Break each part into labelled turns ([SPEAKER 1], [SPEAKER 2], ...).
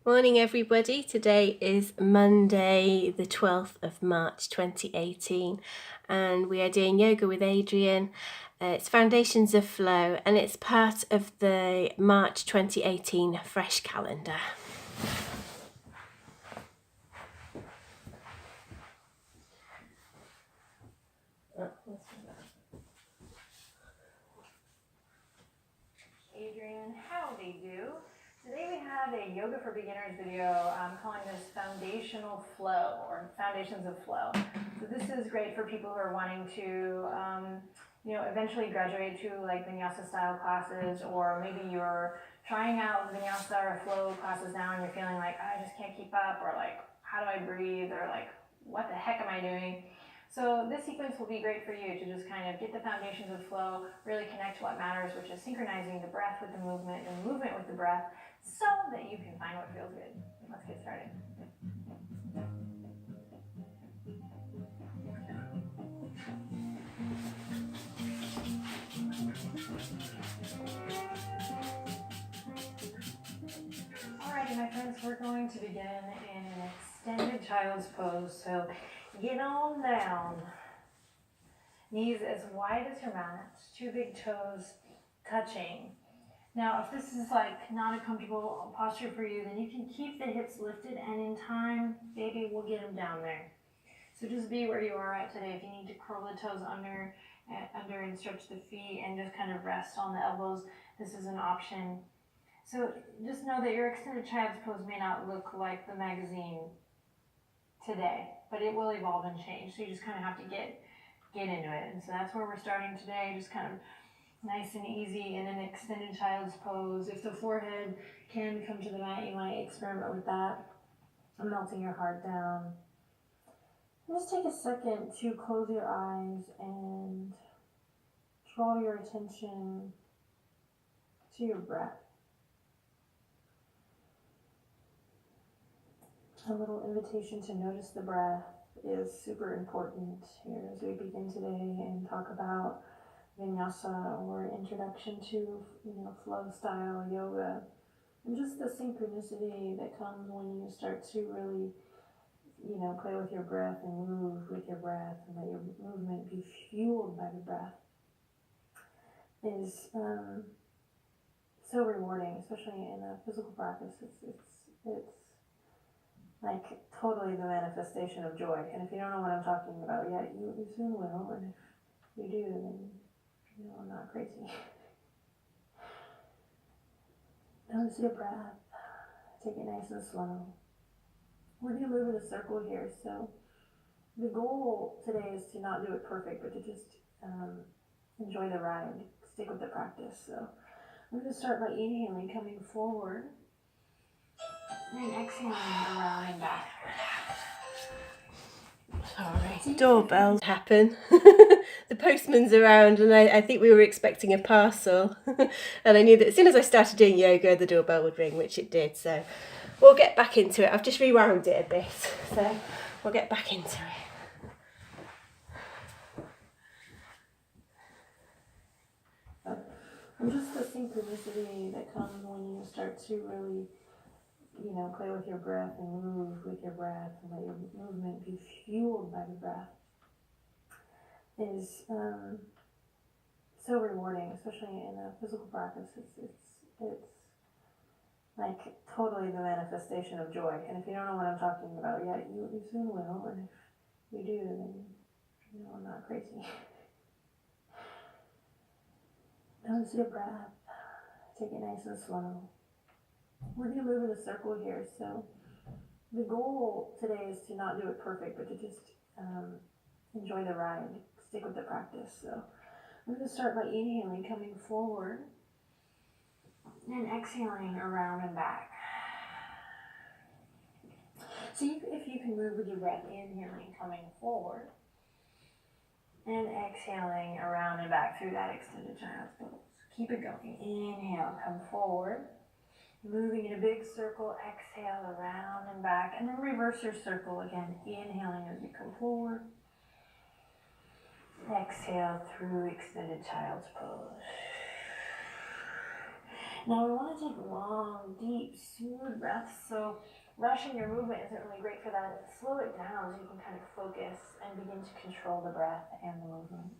[SPEAKER 1] Morning everybody, today is Monday the 12th of March 2018 and we are doing yoga with Adriene. It's Foundations of Flow and it's part of the March 2018 fresh calendar.
[SPEAKER 2] Adriene, howdy do. Today we have a Yoga for Beginners video. I'm calling this Foundational Flow or Foundations of Flow. So this is great for people who are wanting to, eventually graduate to like vinyasa style classes, or maybe you're trying out vinyasa or flow classes now and you're feeling like, I just can't keep up, or like, how do I breathe, or like, what the heck am I doing? So this sequence will be great for you to just kind of get the foundations of flow, really connect to what matters, which is synchronizing the breath with the movement and movement with the breath, so that you can find what feels good. Let's get started. Alrighty, my friends, we're going to begin in an extended child's pose. So get on down. Knees as wide as your mat, two big toes touching. Now, if this is like not a comfortable posture for you, then you can keep the hips lifted, and in time, maybe we'll get them down there. So just be where you are at today. If you need to curl the toes under and stretch the feet and just kind of rest on the elbows, this is an option. So just know that your extended child's pose may not look like the magazine today, but it will evolve and change. So you just kind of have to get into it. And so that's where we're starting today, just kind of nice and easy in an extended child's pose. If the forehead can come to the mat, you might experiment with that. Melting your heart down. Just take a second to close your eyes and draw your attention to your breath. A little invitation to notice the breath is super important here as we begin today and talk about vinyasa or introduction to flow style yoga, and just the synchronicity that comes when you start to really play with your breath and move with your breath, and let your movement be fueled by the breath is so rewarding, especially in a physical practice. It's like totally the manifestation of joy. And if you don't know what I'm talking about yet, you soon will. And if you do, then I'm not crazy. Notice your breath. Take it nice and slow. We're going to move in a circle here. So the goal today is to not do it perfect, but to just enjoy the ride. Stick with the practice. So we're going to start by inhaling, coming forward, and exhaling around and back.
[SPEAKER 1] Sorry, doorbell happen. The postman's around and I think we were expecting a parcel. And I knew that as soon as I started doing yoga, the doorbell would ring, which it did. So we'll get back into it. I've just rewound it a bit, so we'll get back into it.
[SPEAKER 2] And just the synchronicity that comes when you start to really play with your breath and move with your breath, and let your movement be fueled by the breath is so rewarding, especially in a physical practice. It's like totally the manifestation of joy. And if you don't know what I'm talking about yet, you soon will. And if you do, then I'm not crazy. Notice your breath. Take it nice and slow. We're going to move in a circle here. So the goal today is to not do it perfect, but to just enjoy the ride. Stick with the practice. So I'm going to start by inhaling, coming forward, and exhaling around and back. See if you can move with your breath, inhaling, coming forward, and exhaling around and back through that extended child's pose. Keep it going. Inhale, come forward. Moving in a big circle, exhale around and back, and then reverse your circle again. Inhaling as you come forward. Exhale through extended child's pose. Now we want to take long, deep, smooth breaths. So rushing your movement isn't really great for that. Slow it down so you can kind of focus and begin to control the breath and the movement.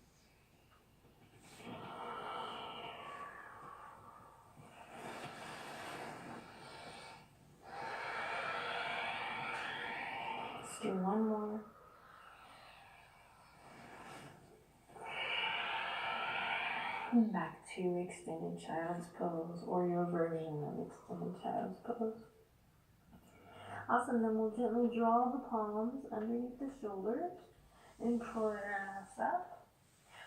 [SPEAKER 2] Let's do one more. And back to extended child's pose, or your version of extended child's pose. Awesome, then we'll gently draw the palms underneath the shoulders and press up.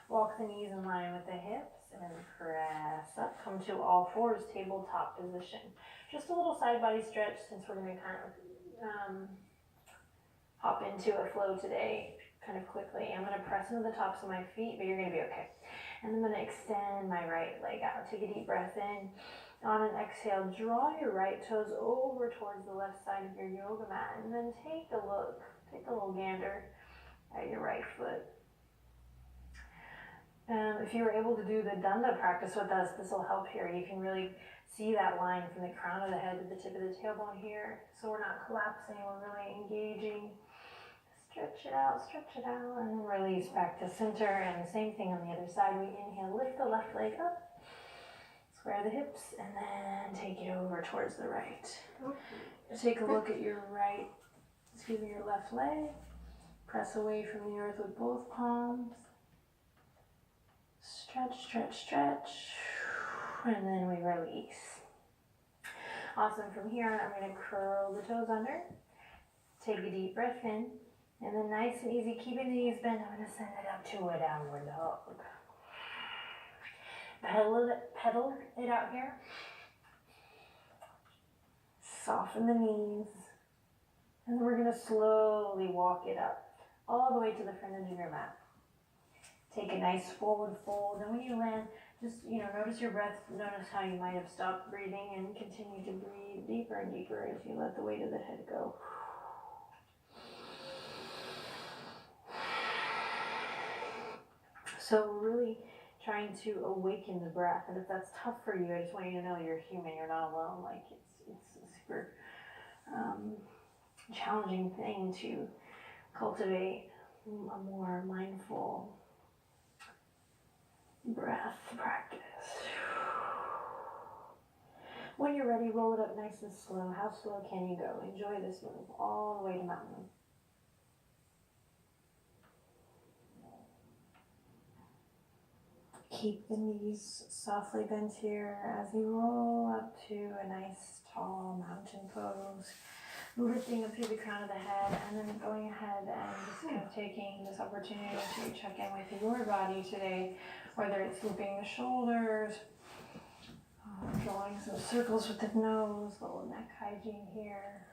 [SPEAKER 2] Walk the knees in line with the hips and press up. Come to all fours, tabletop position. Just a little side body stretch since we're going to kind of hop into a flow today kind of quickly. I'm going to press into the tops of my feet, but you're going to be okay. And I'm going to extend my right leg out. Take a deep breath in. On an exhale, draw your right toes over towards the left side of your yoga mat, and then take a look, take a little gander at your right foot. If you were able to do the danda practice with us, this will help here. You can really see that line from the crown of the head to the tip of the tailbone here. So we're not collapsing, we're really engaging. Stretch it out, and then release back to center. And the same thing on the other side. We inhale, lift the left leg up. Square the hips, and then take it over towards the right. Take a look at your your left leg. Press away from the earth with both palms. Stretch. And then we release. Awesome. From here on, I'm going to curl the toes under. Take a deep breath in. And then nice and easy, keeping the knees bent, I'm going to send it up to a downward dog. Pedal it out here. Soften the knees. And then we're going to slowly walk it up all the way to the front edge of your mat. Take a nice forward fold. And when you land, just notice your breath. Notice how you might have stopped breathing and continue to breathe deeper and deeper as you let the weight of the head go. So we're really trying to awaken the breath, and if that's tough for you, I just want you to know you're human, you're not alone. Like it's a super challenging thing to cultivate a more mindful breath practice. When you're ready, roll it up nice and slow. How slow can you go? Enjoy this move all the way to mountain. Keep the knees softly bent here as you roll up to a nice tall mountain pose. Lifting up through the crown of the head, and then going ahead and just kind of taking this opportunity to check in with your body today, whether it's looping the shoulders, drawing some circles with the nose, little neck hygiene here.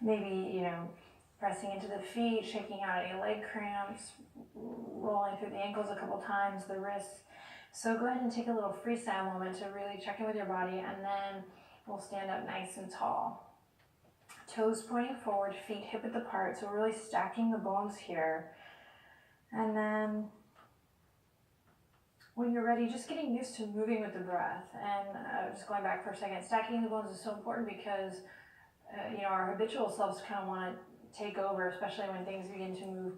[SPEAKER 2] Maybe, pressing into the feet, shaking out any leg cramps, rolling through the ankles a couple times, the wrists. So go ahead and take a little freestyle moment to really check in with your body, and then we'll stand up nice and tall. Toes pointing forward, feet hip-width apart, so we're really stacking the bones here. And then when you're ready, just getting used to moving with the breath. And just going back for a second, stacking the bones is so important because our habitual selves kind of want to take over, especially when things begin to move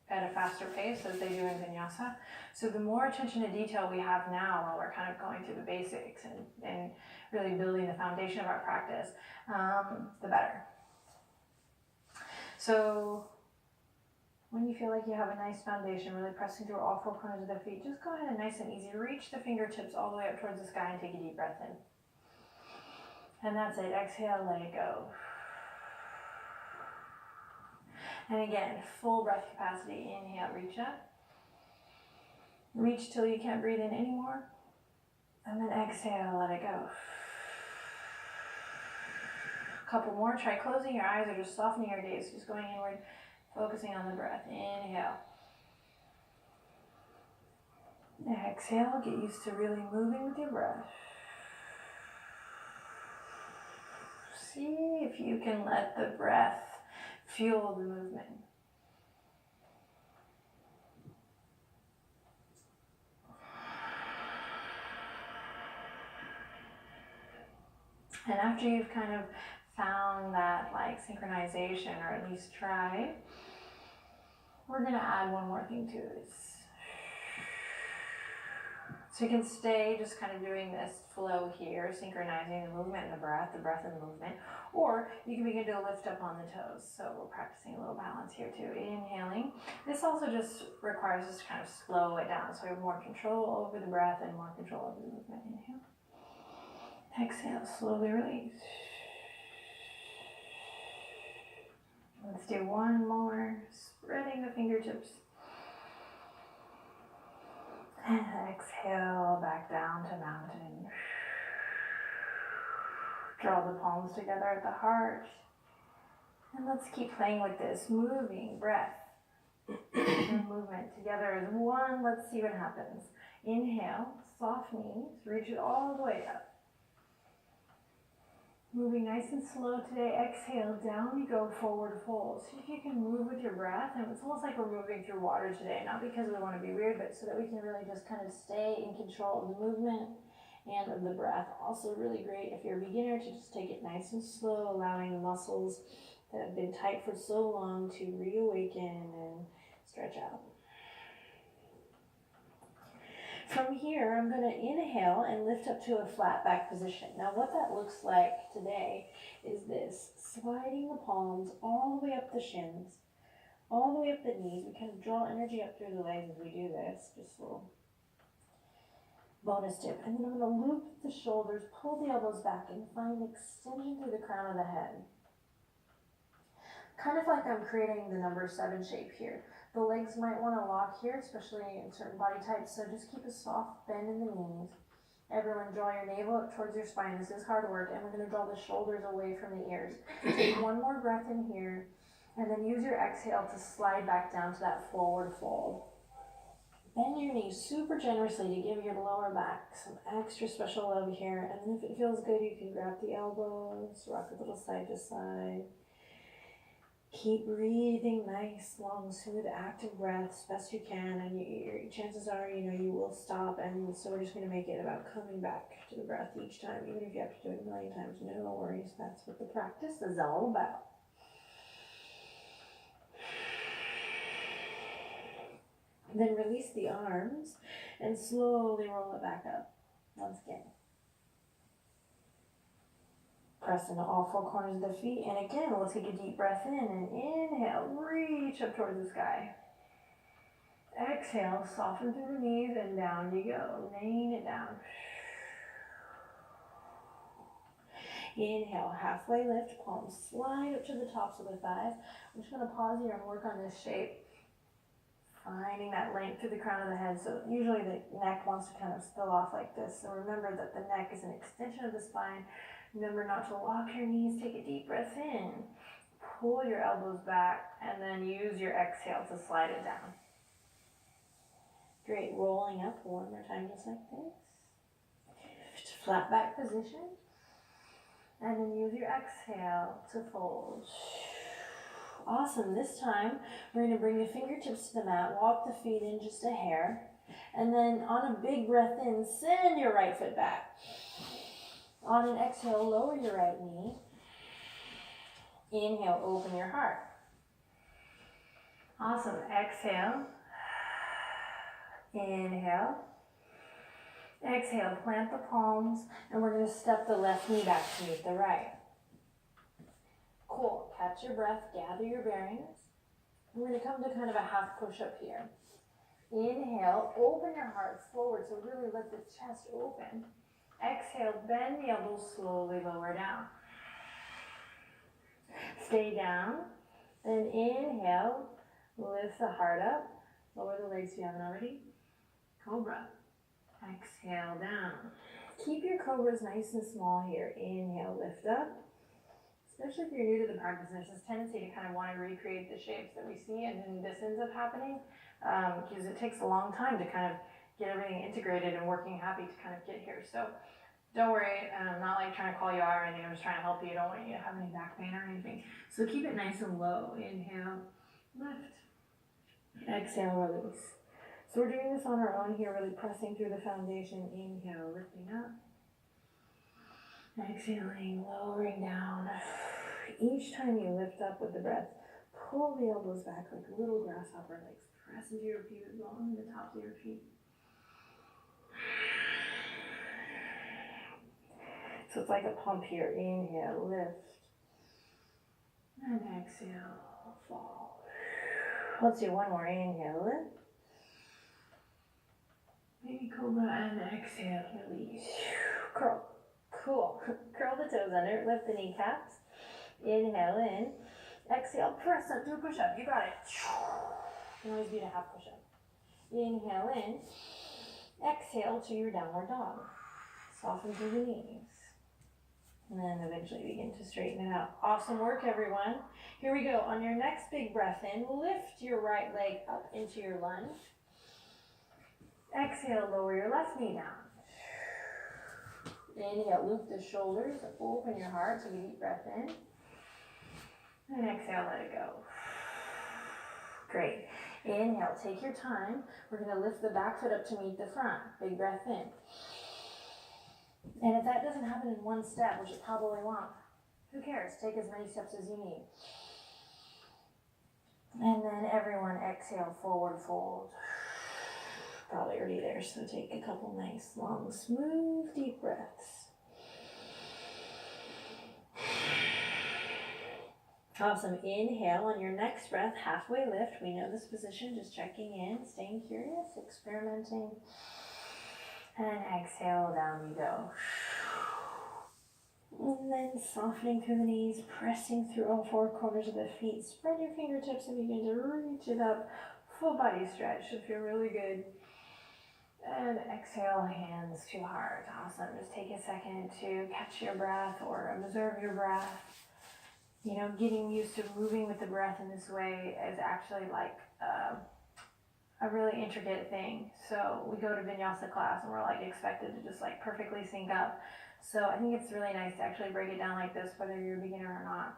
[SPEAKER 2] at a faster pace as they do in vinyasa. So the more attention to detail we have now while we're kind of going through the basics and really building the foundation of our practice, the better. So when you feel like you have a nice foundation, really pressing through all four corners of the feet, just go ahead and nice and easy, reach the fingertips all the way up towards the sky and take a deep breath in. And that's it. Exhale, let it go. And again, full breath capacity. Inhale, reach up. Reach till you can't breathe in anymore. And then exhale, let it go. A couple more. Try closing your eyes or just softening your gaze. Just going inward, focusing on the breath. Inhale. Exhale. Get used to really moving with your breath. See if you can let the breath fuel the movement. And after you've kind of found that like synchronization, or at least try, we're gonna add one more thing to this. So you can stay just kind of doing this flow here, synchronizing the movement and the breath and the movement, or you can begin to lift up on the toes. So we're practicing a little balance here too. Inhaling. This also just requires us to kind of slow it down, so we have more control over the breath and more control over the movement. Inhale. Exhale, slowly release. Let's do one more, spreading the fingertips. And exhale, back down to mountain. Draw the palms together at the heart. And let's keep playing with this, moving breath and movement together as one. Let's see what happens. Inhale, soft knees, reach it all the way up. Moving nice and slow today. Exhale, down you go, forward fold. See if you can move with your breath. And it's almost like we're moving through water today, not because we want to be weird, but so that we can really just kind of stay in control of the movement and of the breath. Also really great if you're a beginner to just take it nice and slow, allowing the muscles that have been tight for so long to reawaken and stretch out. From here, I'm going to inhale and lift up to a flat back position. Now what that looks like today is this, sliding the palms all the way up the shins, all the way up the knees. We kind of draw energy up through the legs as we do this, just a little bonus tip. And then I'm going to loop the shoulders, pull the elbows back, and find extension through the crown of the head. Kind of like I'm creating the number 7 shape here. The legs might want to lock here, especially in certain body types, so just keep a soft bend in the knees. Everyone, draw your navel up towards your spine. This is hard work, and we're going to draw the shoulders away from the ears. Take one more breath in here, and then use your exhale to slide back down to that forward fold. Bend your knees super generously to give your lower back some extra special love here, and then if it feels good, you can grab the elbows, rock a little side to side. Keep breathing nice, long, smooth, active breaths best you can, and your chances are, you will stop, and so we're just going to make it about coming back to the breath each time, even if you have to do it a million times, no worries. That's what the practice is all about. Then release the arms and slowly roll it back up once again. Press into all 4 corners of the feet. And again, we'll take a deep breath in and inhale, reach up towards the sky. Exhale, soften through the knees and down you go. Rain it down. Inhale, halfway lift, palms slide up to the tops of the thighs. I'm just going to pause here and work on this shape. Finding that length through the crown of the head. So usually the neck wants to kind of spill off like this. So remember that the neck is an extension of the spine. Remember not to lock your knees. Take a deep breath in. Pull your elbows back and then use your exhale to slide it down. Great. Rolling up one more time just like this. Flat back position. And then use your exhale to fold. Awesome. This time we're going to bring the fingertips to the mat. Walk the feet in just a hair. And then on a big breath in, send your right foot back. On an exhale, lower your right knee. Inhale, open your heart. Awesome. Exhale. Inhale. Exhale, plant the palms, and we're going to step the left knee back to meet the right. Cool. Catch your breath, gather your bearings. We're going to come to kind of a half push-up here. Inhale, open your heart forward, so really let the chest open. Exhale, bend the elbows slowly, lower down. Stay down. Then inhale, lift the heart up. Lower the legs if you haven't already. Cobra. Exhale, down. Keep your cobras nice and small here. Inhale, lift up. Especially if you're new to the practice, there's this tendency to kind of want to recreate the shapes that we see, and then this ends up happening because it takes a long time to kind of get everything integrated and working happy to kind of get here. So don't worry, I'm not like trying to call you out or anything. I'm just trying to help you. I don't want you to have any back pain or anything. So keep it nice and low. Inhale, lift. Exhale, release. So we're doing this on our own here, really pressing through the foundation. Inhale, lifting up. Exhaling, lowering down. Each time you lift up with the breath, pull the elbows back like little grasshopper legs. Press into your pubic bone, the tops of your feet. So it's like a pump here. Inhale, lift. And exhale, fall. Let's do one more. Inhale, lift. Baby cobra and exhale, release. Curl. Cool. Curl the toes under, lift the kneecaps. Inhale in. Exhale, press up, do a push-up. You got it. You can always do a half push-up. Inhale in. Exhale to your downward dog. Soften through the knees. And then eventually begin to straighten it out. Awesome work, everyone. Here we go. On your next big breath in, lift your right leg up into your lunge. Exhale, lower your left knee down. Inhale, loop the shoulders, open your heart, take a deep breath in. And exhale, let it go. Great. Inhale, take your time. We're going to lift the back foot up to meet the front. Big breath in. And if that doesn't happen in one step, which it probably won't, who cares? Take as many steps as you need. And then everyone exhale, forward fold. Probably already there, so take a couple nice, long, smooth, deep breaths. Awesome. Inhale. On your next breath, halfway lift. We know this position, just checking in, staying curious, experimenting. And exhale, down you go. And then softening through the knees, pressing through all four corners of the feet. Spread your fingertips and begin to reach it up. Full body stretch. Should feel really good. And exhale, hands to heart. Awesome. Just take a second to catch your breath or observe your breath. You know, getting used to moving with the breath in this way is actually like a really intricate thing. So we go to vinyasa class and we're like expected to just like perfectly sync up. So I think it's really nice to actually break it down like this, whether you're a beginner or not,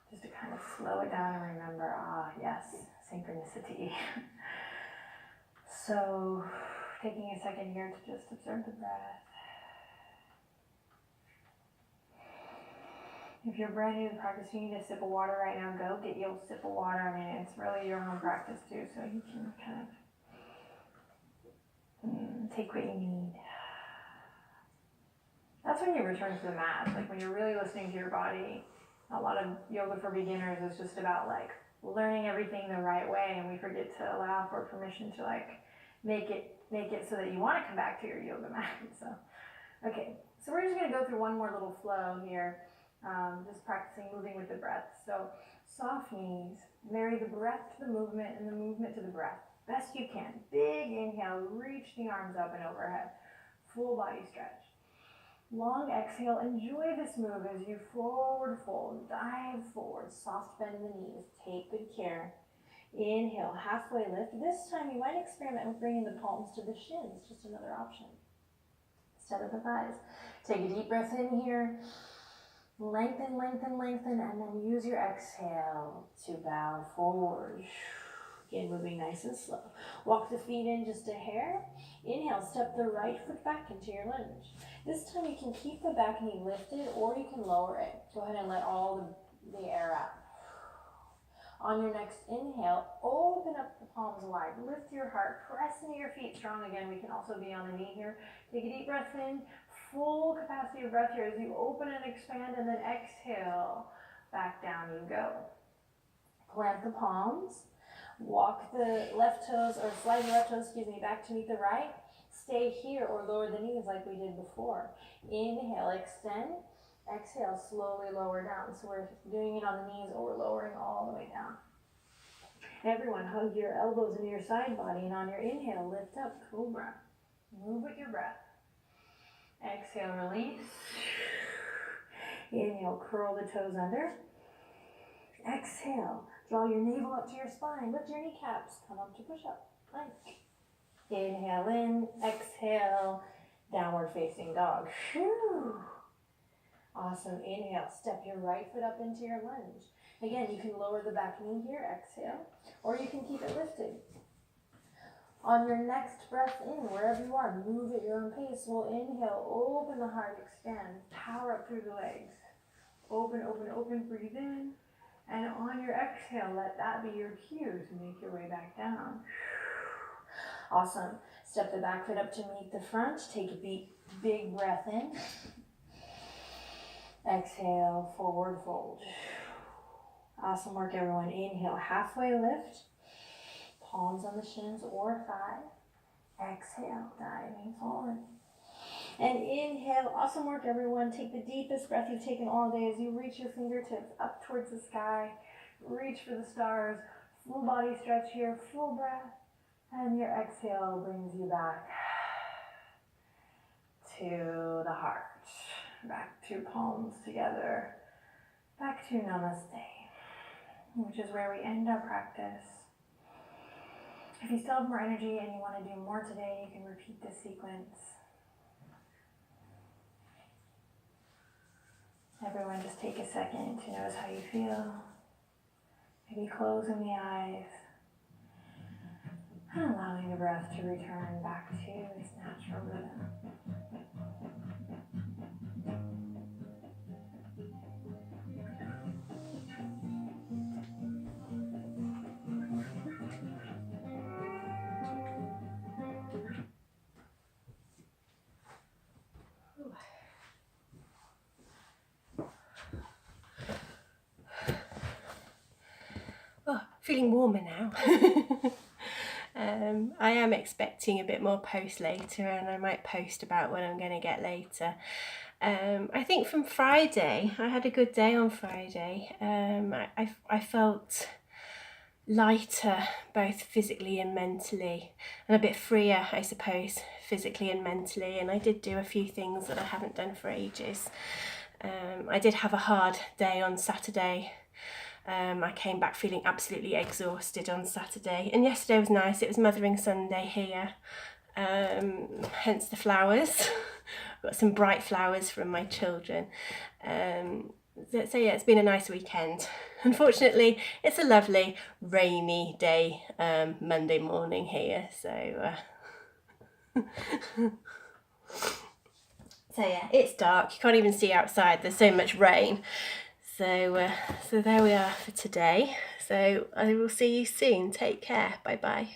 [SPEAKER 2] just to kind of slow it down and remember, yes, synchronicity. So taking a second here to just observe the breath. If you're brand new to practice, you need a sip of water right now, go get you a sip of water. I mean, it's really your own practice too, so you can kind of take what you need. That's when you return to the mat, like when you're really listening to your body. A lot of yoga for beginners is just about like learning everything the right way, and we forget to allow for permission to like make it so that you want to come back to your yoga mat. So, okay, so we're just gonna go through one more little flow here, just practicing moving with the breath. So soft knees, marry the breath to the movement and the movement to the breath. Best you can. Big inhale, reach the arms up and overhead. Full body stretch. Long exhale, enjoy this move as you forward fold, dive forward, soft bend in the knees, take good care. Inhale, halfway lift. This time you might experiment with bringing the palms to the shins, just another option. Instead of the thighs. Take a deep breath in here. Lengthen, lengthen, lengthen, and then use your exhale to bow forward. Again, moving nice and slow. Walk the feet in just a hair. Inhale, step the right foot back into your lunge. This time you can keep the back knee lifted or you can lower it. Go ahead and let all the air out. On your next inhale, open up the palms wide. Lift your heart. Press into your feet strong again. We can also be on the knee here. Take a deep breath in. Full capacity of breath here as you open and expand, and then exhale. Back down you go. Plant the palms. Walk the left toes, or slide the left toes, back to meet the right. Stay here or lower the knees like we did before. Inhale, extend. Exhale, slowly lower down. So we're doing it on the knees or we're lowering all the way down. Everyone, hug your elbows into your side body, and on your inhale, lift up, cobra. Move with your breath. Exhale, release. Inhale, curl the toes under. Exhale, draw your navel up to your spine. Lift your kneecaps. Come up to push up. Nice. Inhale in. Exhale, downward facing dog. Whew. Awesome. Inhale, step your right foot up into your lunge. Again, you can lower the back knee here. Exhale. Or you can keep it lifted. On your next breath in, wherever you are, move at your own pace. We'll inhale, open the heart, extend, power up through the legs. Open, open, open, breathe in. And on your exhale, let that be your cue to make your way back down. Awesome. Step the back foot up to meet the front. Take a big breath in. Exhale, forward fold. Awesome work, everyone. Inhale, halfway lift. Palms on the shins or thigh. Exhale, diving forward. And inhale, awesome work, everyone. Take the deepest breath you've taken all day as you reach your fingertips up towards the sky. Reach for the stars. Full body stretch here, full breath. And your exhale brings you back to the heart. Back to palms together. Back to namaste, which is where we end our practice. If you still have more energy and you want to do more today, you can repeat this sequence. Everyone, just take a second to notice how you feel. Maybe closing the eyes and allowing the breath to return back to its natural rhythm.
[SPEAKER 1] Oh, feeling warmer now. I am expecting a bit more post later, and I might post about when I'm going to get later. I think from Friday, I had a good day on Friday. I felt lighter, both physically and mentally, and a bit freer, I suppose, physically and mentally. And I did do a few things that I haven't done for ages. I did have a hard day on Saturday. I came back feeling absolutely exhausted on Saturday, and yesterday was nice. It was Mothering Sunday here, hence the flowers. Got some bright flowers from my children. So yeah, it's been a nice weekend. Unfortunately, it's a lovely rainy day, Monday morning here. So yeah, it's dark. You can't even see outside. There's so much rain. So there we are for today. So I will see you soon. Take care. Bye bye.